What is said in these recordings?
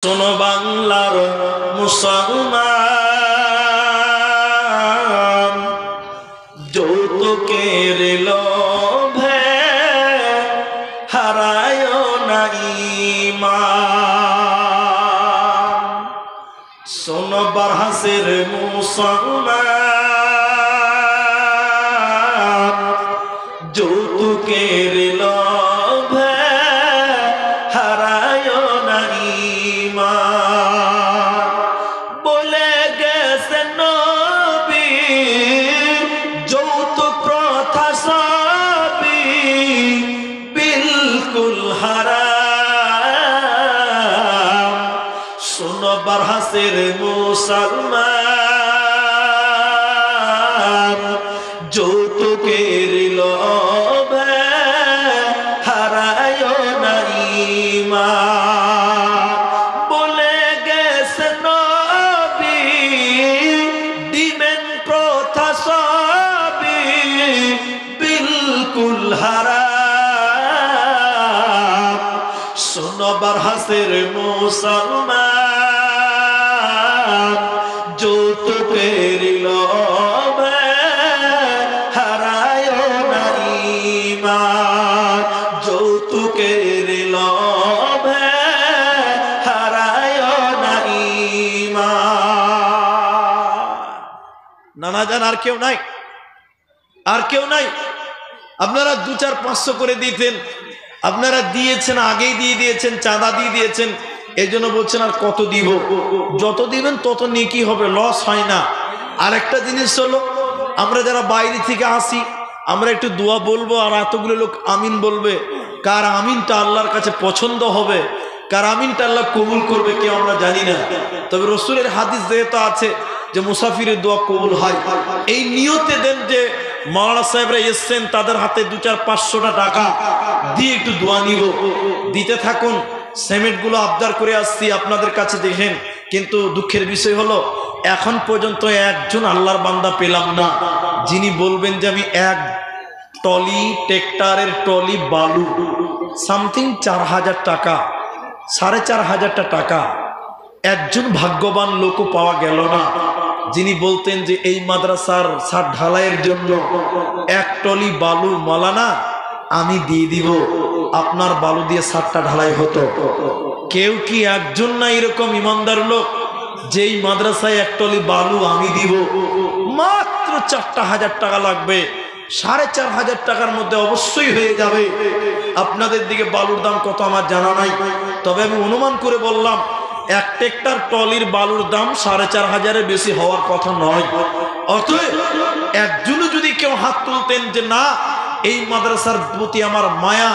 শোনো বাংলার মুসলমান, যৌতুকের লোভে হারায় না ঈমান। শোনো বারহাসের মুসলমান, যৌতুকের লোভে হারায় না ঈমান। বলে গেছে নবী যৌতুক প্রথা সবই বিলকুল হারাম। শোনো বারহাসের মুসলমান, যৌতুকের লোভে হারায় না ঈমান। বলে গেছে নবী দিবেন প্রথা সবই বিলকুল হারাম। শোনো বারহাসের মুসলমান, যৌতুকের লোভে হারায় না ঈমান। যৌতুকের লোভে হারায় না ঈমান। নানা জান আর কেউ নাই, আর কেউ নাই। আপনারা ২-৪-৫০০ করে দিতেন, আপনারা দিয়েছেন, আগেই দিয়ে দিয়েছেন, চাঁদা দিয়ে দিয়েছেন। এই জন্য বলছেন আর কত দিব, যত দিবেন তত নেকি হবে, লস হয় না। আর একটা জিনিস হলো, আমরা যারা বাইরে থেকে আসি আমরা একটু দোয়া বলবো, আর এতগুলো লোক আমিন বলবে। কার আমিনটা আল্লাহর কাছে পছন্দ হবে, কার আমিনটা আল্লাহ কবুল করবে কেউ আমরা জানি না। তবে রসুলের হাদিস যেহেতু আছে যে মুসাফিরের দোয়া কবুল হয়, এই নিয়তে দেন যে মাওলানা সাহেবরা এসছেন, তাদের হাতে ২-৪-৫০০ টাকা দিয়ে একটু দোয়া নিব, দিতে থাকুন। সিমেন্টগুলো আবদার করে আসছি আপনাদের কাছে দেখেন, কিন্তু দুঃখের বিষয় হলো এখন পর্যন্ত একজন আল্লাহর বান্দা পেলাম না যিনি বলবেন যে আমি এক টলি ট্রেক্টরের টলি বালু সামথিং ৪,০০০ টাকা, ৪,৫০০ টাকা। একজন ভাগ্যবান লোকও পাওয়া গেল না যিনি বলতেন যে এই মাদ্রাসার ছাদ ঢালাইয়ের জন্য এক টলি বালু মালানা আমি দিয়ে দিব, আপনার বালু দিয়ে ছাদটা ঢালাই হতো। কেউ কি একজন না এরকম ইমানদার লোক যেই মাদ্রাসায় এক টলি বালু আমি দিব, মাত্র ৪,০০০ টাকা লাগবে, ৪,৫০০ টাকার মধ্যে অবশ্যই হয়ে যাবে। আপনাদের দিকে বালুর দাম কত আমার জানা নাই, তবে আমি অনুমান করে বললাম এক ট্রেক্টর টলির বালুর দাম ৪,৫০০-এর বেশি হওয়ার কথা নয়। অতএব একজনও যদি কেউ হাত তুলতেন যে না এই মাদ্রাসার প্রতি আমার মায়া,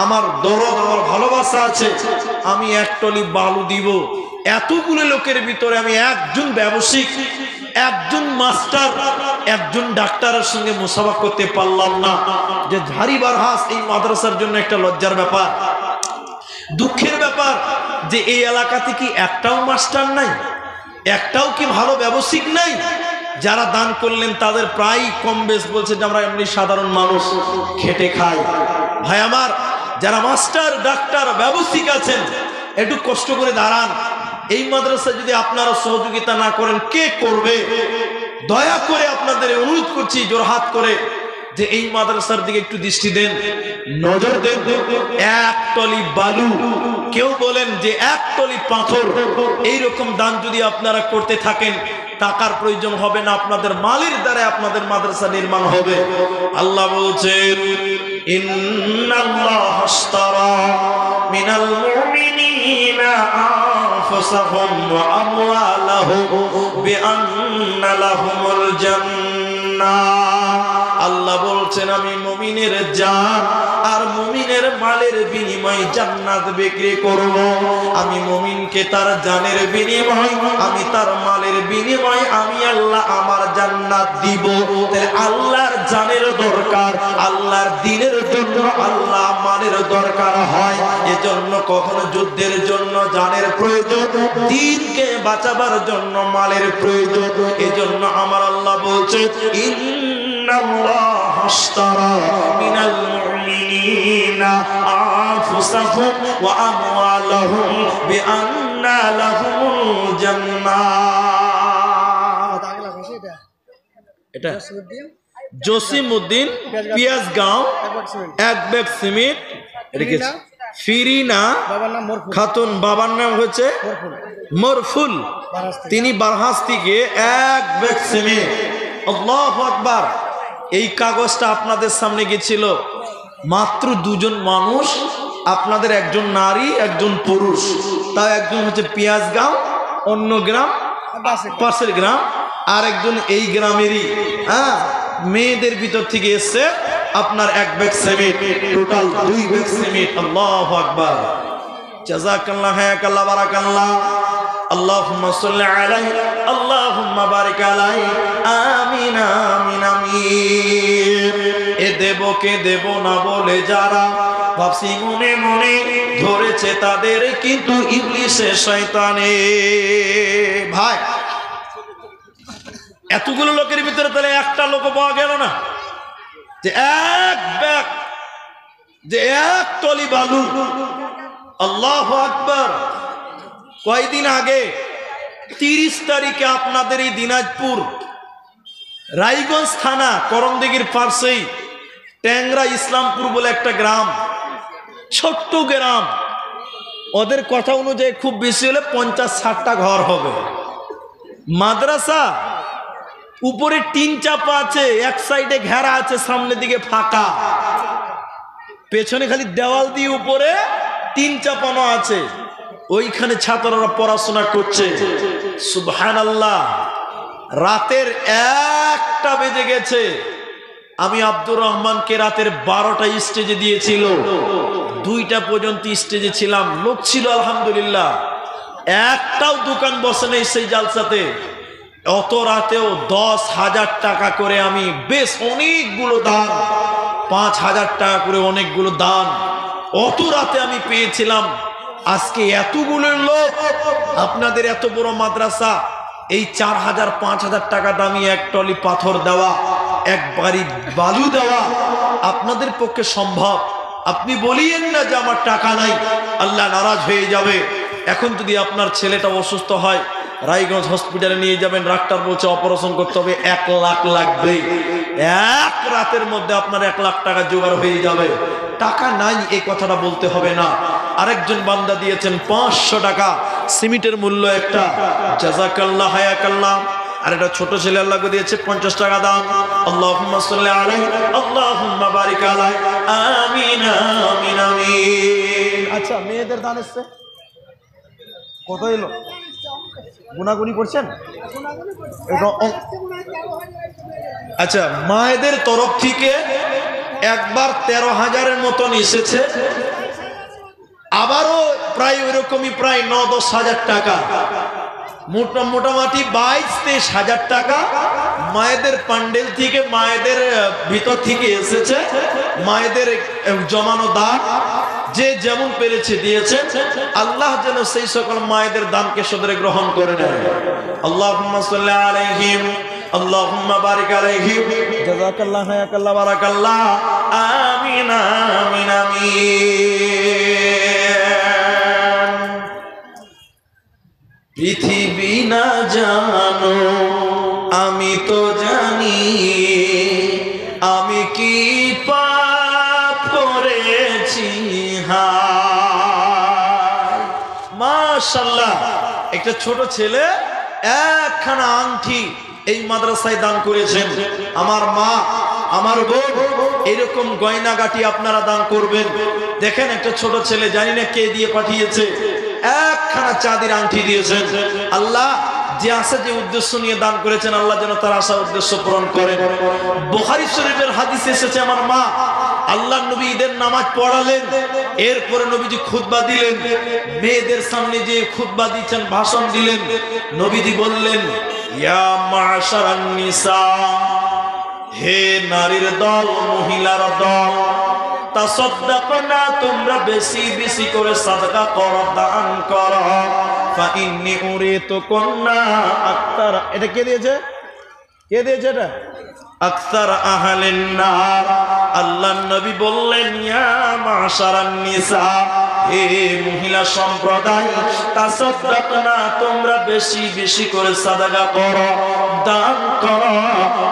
আমার দরদ, আমার ভালোবাসা আছে, আমি এক টলি বালু দিব, এতগুলো লোকের ভিতরে আমি একজন ব্যবসায়িক, একজন মাস্টার, একজন ডাক্তারের সঙ্গে মুসাফা করতে পারলাম না, যে ধারি বারহাস এই মাদ্রাসার জন্য একটা লজ্জার ব্যাপার, দুঃখের ব্যাপার যে এই এলাকাতে কি একটাও মাস্টার নাই, একটাও কি ভালো ব্যবসায়িক নাই। যারা দান করলেন তাদের প্রায় কম বেশ বলছে যে আমরা এমনি সাধারণ মানুষ, খেটে খাই। ভাই আমার, যারা মাস্টার, ডাক্তার, ব্যবসায়িক আছেন একটু কষ্ট করে দাঁড়ান। এই মাদ্রাসা যদি আপনারা সহযোগিতা না করেন কে করবে? দয়া করে আপনাদের অনুরোধ করছি জোরহাত করে যে এই মাদ্রাসার দিকে একটু দৃষ্টি দেন, নজর দেন। এক টলি বালু, কেউ বলেন যে এক টলি পাথর, এইরকম দান যদি আপনারা করতে থাকেন টাকার প্রয়োজন হবে না, আপনাদের মালের দ্বারা আপনাদের মাদ্রাসা নির্মাণ হবে। আল্লাহ বলছেন ইন্নাল্লাহ আশতারা মিনাল মুমিনিনা আনফুসাহুম ওয়া আমওয়ালাহুম বিআন্না লাহুমুল জান্নাহ। আল্লাহ বলছেন আমি মুমিনের জান আর মুমিনের মালের বিনিময়ে জান্নাত বিক্রি করব। আমি মুমিনকে তার জানের বিনিময়, আমি তার মালের বিনিময় আমি আল্লাহ আমার জান্নাত দিব। তাহলে আল্লাহর জানের দরকার, আল্লাহর দ্বীনের জন্য আল্লাহ মালের দরকার হয়। এজন্য কখনো যুদ্ধের জন্য জানের প্রয়োজন, দ্বীনকে বাঁচাবার জন্য মালের প্রয়োজন। এজন্য আমার আল্লাহ বলছে ইন্নাল্লাহ আশতারা মিনাল মুমিনিনা আনফুসাহুম ওয়া আমওয়ালাহুম বিআন্না লাদাখালান্না লাহুমুল জান্নাত। এটা জসিমউদ্দিন পিয়াজগাঁও, এক ব্যাগ সিমেন্ট রেখেছে। ফিরিনা খাতুন, বাবার নাম হচ্ছে মরফুল, তিনি বারহাস থেকে এক ব্যাগ সিমেন্ট। আল্লাহু আকবার। এই কাগজটা আপনাদের সামনে গেছিল মাত্র দুজন মানুষ, আপনাদের একজন নারী একজন পুরুষ, তাও একজন হচ্ছে পিয়াজগাঁও, অন্য গ্রাম পাশের গ্রাম, আর একজন এই গ্রামেরই। হ্যাঁ, মেয়েদের ভিতর থেকে এসছে আপনার এক bag cement, total 2 bag cement. আল্লাহু আকবার। জাযাকাল্লাহ, হায়াকাল্লাহ, বারাকাল্লাহ। আল্লাহুম্মা সাল্লি আলাইহি, আল্লাহুম্মা বারিক আলাইহি, আমিন আমিন আমিন। এ দেব কে দেব না বলে যারা ভাবছি মনে মনে, ধরেছে তাদের কিন্তু ইবলিসে শয়তানে। ভাই, এতগুলো লোকের ভিতরে তাহলে একটা লোক পাওয়া গেল না যে এক ব্যাগ, যে এক টলি বালু। আল্লাহু আকবার। কয়দিন আগে 30 তারিখে আপনাদের এই দিনাজপুর রায়গঞ্জ থানা করমদিঘির পাশেই ট্যাংরা ইসলামপুর বলে একটা গ্রাম, ছোট্ট গ্রাম, ওদের কথা অনুযায়ী খুব বেশি হলে 50-60টা ঘর হবে। মাদ্রাসা উপরে টিন চাপা আছে, এক সাইডে ঘেরা আছে, সামনের দিকে ফাঁকা, পেছনে খালি দেওয়াল দিয়ে উপরে টিন চাপানো আছে। ওইখানে ছাত্ররা পড়াশোনা করছে। সুবহানাল্লাহ। রাতের 1টা বেজে গেছে। আমি আব্দুর রহমানকে রাতের 12টা স্টেজে দিয়েছিল, 2টা পর্যন্ত স্টেজে ছিলাম, লোক ছিল আলহামদুলিল্লাহ, একটাও দোকান বসে নেই সেই জালসাতে। অত রাতেও 10,000 টাকা করে আমি, বেশ অনেকগুলো দান, 5,000 টাকা করে অনেকগুলো দান অত রাতে আমি পেয়েছিলাম। আজকে এতগুলো লোক, আপনাদের এত বড় মাদ্রাসা, এই 4,000-5,000 টাকা দামি এক টলি পাথর দেওয়া, এক বাড়ি বালু দেওয়া আপনাদের পক্ষে সম্ভব? আপনি বলিয়েন না যে আমার টাকা নাই, আল্লাহ নারাজ হয়ে যাবে। এখন যদি আপনার ছেলেটা অসুস্থ হয়, রায়গঞ্জ হসপিটালে নিয়ে যাবেন, ডাক্তার বলছে অপারেশন করতে হবে, 1 লাখ লাগবে। এক রাতের মধ্যে আপনার 1 লাখ টাকা জোগাড় হয়ে যাবে। টাকা নাই এই কথাটা বলতে হবে না। আরেকজন বান্দা দিয়েছেন 500 টাকা, সিমেন্টের মূল্য একটা। জাযাকাল্লাহ, হায়াকাল্লাহ। আর একটা ছোট ছেলে আল্লাহকে দিয়েছে 50 টাকা দাম। আল্লাহুম্মা সাল্লি আলাইহি, আল্লাহুম্মা বারিক আলাইহি, আমিন আমিন আমিন। আচ্ছা, মেয়েদের দান এসছে কত এলো? গুনাগুনি করছেন? আচ্ছা, মায়েদের তরফ থেকে একবার 13,000-এর মতন এসেছে, আবারও প্রায় ওইরকমই, প্রায় 9-10 হাজার টাকা, মোটামুটি 22-23 হাজার টাকা মায়েদের পান্ডেল থেকে, মায়েদের ভিতর থেকে এসেছে। মায়েদের জমানো দান যে যেমন পেরেছে দিয়েছে। আল্লাহ যেন সেই সকল মায়েদের দানকে সদরে গ্রহণ করে নেয়। আল্লাহুম্মা সাল্লি আলাইহিম, আল্লাহুম্মা বারিক আলাইহিম। জাযাকাল্লাহ, হায়াকাল্লাহ, বারাকাল্লাহ। আমিন আমিন আমিন। পৃথিবী না জানো, আমি তো জানি, আমি কি পাপ করেছি। মাশাআল্লাহ, একটা ছোট ছেলে একখানা আংটি এই মাদ্রাসায় দান করেছেন। আমার মা, আমার বোন, এরকম গয়নাগাটি আপনারা দান করবেন। দেখেন, একটা ছোট ছেলে, জানি না কে দিয়ে পাঠিয়েছে, একখানা চাঁদির আংটি দিয়েছেন। আল্লাহ যে আশা, যে উদ্দেশ্য নিয়ে দান করেছেন, আল্লাহ যেন তার আশা উদ্দেশ্য পূরণ করেন। বুখারী শরীফের হাদিস এসেছে, আমার মা আল্লাহ নবী ঈদের নামাজ পড়ালেন, এরপরে নবীজি খুতবা দিলেন। মেয়েদের সামনে যে খুতবা দিচ্ছেন, ভাষণ দিলেন, নবীজি বললেন, ইয়া মাশারান নিসা, হে নারীর দল, মহিলার দল, তাসাদদাকনা, তোমরা বেশি বেশি করে সাদকা করো, দান করো। ফাইন্নী উরিতুকুন্না আকতার। এটা কে দিয়েছে? কে দিয়েছে এটা? আকতার আহলিন নার। আল্লাহর নবী বললেন, ইয়া মাশারান নিসা, হে মহিলা সম্প্রদায়, তাসাদদাকনা, তোমরা বেশি বেশি করে সাদাকা করো, দান করো।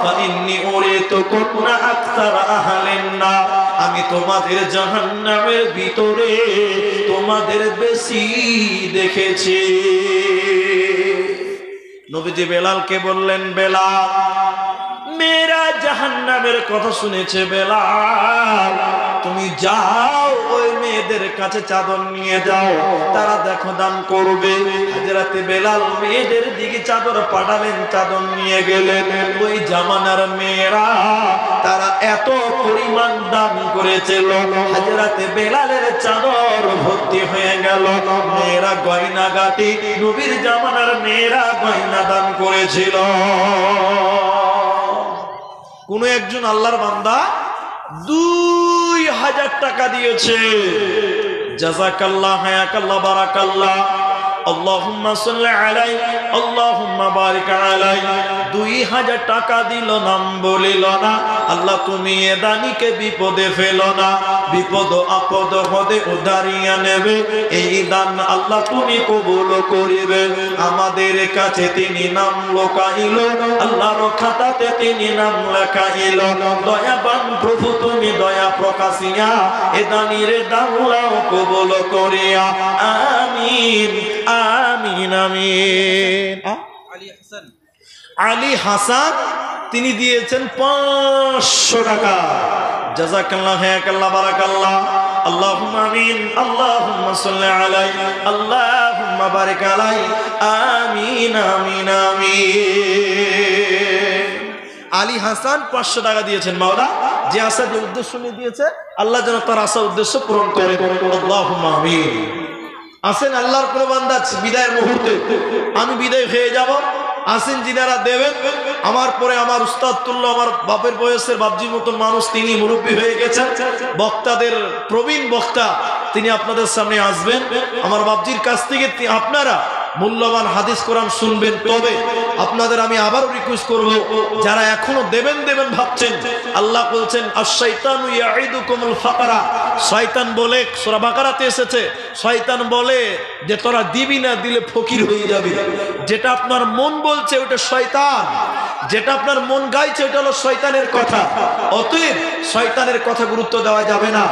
ফাইন্নী উরিতু কুন্না আকসারা আহলিন নার, আমি তোমাদের জাহান্নামের ভিতরে তোমাদের বেশি দেখেছি। নবীজি বেলালকে বললেন, বেলাল, মেয়েরা জাহান্নামের কথা শুনেছে, বেলাল তুমি যাও ওই মেয়েদের কাছে চাদর নিয়ে যাও, তারা দেখো দান করবে। হযরতে বেলাল মেয়েদের দিকে চাদর পাঠালেন, চাদর নিয়ে গেলেন। ওই জামানার মেয়েরা তারা এত পরিমাণ দান করেছিল, হযরতে বেলালের চাদর ভর্তি হয়ে গেল। মেয়েরা গয়না গাটি, নবীর জামানার মেয়েরা গয়না দান করেছিল। কোন একজন আল্লাহর বান্দা 2000 টাকা দিয়েছে। জাযাকাল্লাহ, হায়াকাল্লাহ, বারাকাল্লাহ, আল্লাহুম্মা সাল্লি আলাইহি, আল্লাহুম্মা বারিক আলাইহি। 2000 টাকা দিল, নাম বলিল না। আল্লাহ তুমি এ দানিকে বিপদে ফেলো না, বিপদ আপদ হদে উদ্ধারিয়া নেবে। এই দান আল্লাহ তুমি কবুল করিবে। আমাদের কাছে তিনি নাম লোকাইল, আল্লাহর খাতাতে তিনি নাম লেখাইল। দয়াবান প্রভু তুমি দয়া প্রকাশিয়া এ দানির দাওলাও কবুল করিয়া। আমিন আমিন আমিন। আলী হাসান তিনি দিয়েছেন 500 টাকা। জাযাকাল্লাহ, হায়াকাল্লাহ, বারাকাল্লাহ, আল্লাহুম্মা আমিন, আল্লাহুম্মা সাল্লি আলাইহি, আল্লাহুম্মা বারিক আলাইহি, আমিন আমিন আমিন। আলী হাসান 500 টাকা দিয়েছেন। মাওলা যে আশা, যে উদ্দেশ্য নিয়ে দিয়েছে, আল্লাহ যেন তার আশা উদ্দেশ্য পূরণ করে। আল্লাহুম্মা আমিন। আসেন আল্লাহর কোন বান্দা বিদায়ের মুহূর্তে, আমি বিদায় হয়ে যাব, আসেন যিনারা দেবেন। আমার পরে আমার উস্তাদ তুল্য, আমার বাপের বয়সের বাপজির মতন মানুষ, তিনি মুরব্বী হয়ে গেছেন, বক্তাদের প্রবীণ বক্তা, তিনি আপনাদের সামনে আসবেন। আমার বাপজির কাছ থেকে আপনারা মূল্যবান হাদিস কোরআন শুনবেন। তবে আপনাদের আমি আবারও রিকোয়েস্ট করব, যারা এখনো দেবেন দেবেন ভাবছেন, আল্লাহ বলছেন আশ-শাইতানু ইয়াইদুকুমুল ফাকরা, শয়তান বলে, সূরা বাকারাতে এসেছে, শয়তান বলে যে তোরা দিবি না, দিলে ফকির হয়ে যাবি। যেটা আপনার মন বলছে ওটা শয়তান, যেটা আপনার মন গাইছে ওটা হলো শয়তানের কথা। অতএব শয়তানের কথা গুরুত্ব দেওয়া যাবে না।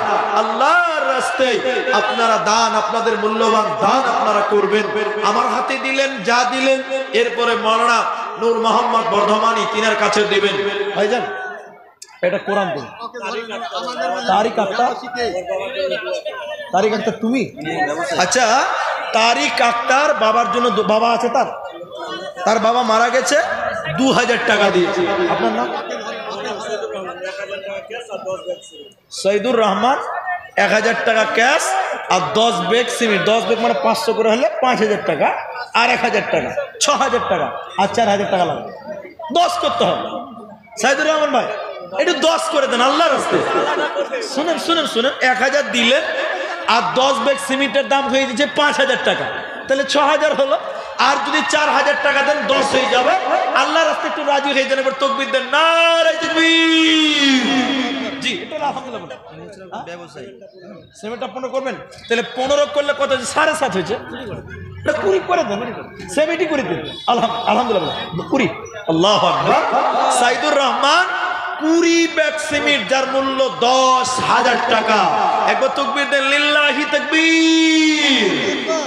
আল্লাহর রাস্তায় আপনারা দান, আপনাদের মূল্যবান দান আপনারা করবেন। আমার হাতে দিলেন, যা দিলেন, এরপরে মাওলানা নূর মোহাম্মদ বর্ধমানী তিনার কাছে দিবেন। ভাইজান এটা কোরআন দিন। তারিক আক্তার, তারিক আক্তার তুমি? আচ্ছা, তারিক আক্তার বাবার জন্য, বাবা আছে তার, তার বাবা মারা গেছে, 2000 টাকা দিয়েছে। আপনার নাম? সৈদুর রহমান। 1000 টাকা ক্যাশ আর 10 ব্যাগ সিমেন্ট। 10 ব্যাগ মানে 500 করে হলে 5000 টাকা, আর 1000 টাকা 6000 টাকা, আর 4000 টাকা লাগবে। 10 করতে হবে। সৈদুর রহমান ভাই একটু 10 করে দেন আল্লাহর রাস্তায়। শুনেন শুনেন শুনেন, 1000 দিলেন আর 10 ব্যাগ সিমেন্টের দাম হয়ে দিচ্ছে 5000 টাকা, তাহলে 6000 হলো। আর যদি 4000 টাকা দেন 10 হয়ে যাবে। আল্লাহর রাস্তায় একটু রাজি হয়ে যান, এবার তাকবীর দেন, নারে তাকবীর। জি, এটা আলহামদুলিল্লাহ। ব্যবসায়ী সিমেন্ট আপনারা করবেন, তাহলে 15 করলে কত? 7.5 হয়েছে। এটা 20 করে দেন, 70 করে দেন। আলহামদুলিল্লাহ 20। আল্লাহু আকবার। সাইদুর রহমান 20 ব্যাগ সিমেন্ট, যার মূল্য 10,000 টাকা। একবার তাকবীর দেন, লিল্লাহি তাকবীর,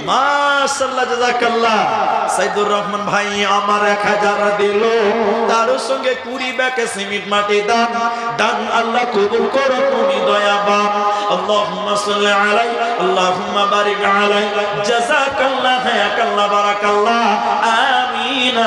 মাশাআল্লাহ, জাযাকাল্লাহ। সাইদুর রহমান ভাই আমার 1000 দিল, তার সঙ্গে 20 ব্যাগ সিমেন্ট মাটি দান। দান আল্লাহ কবুল করো তুমি দয়াবান। আল্লাহুম্মা সাল্লি আলাইহি, আল্লাহুম্মা বারিক আলাইহি, জাযাকাল্লাহ, হায়াকাল্লাহ, বারাকাল্লাহ, আমিন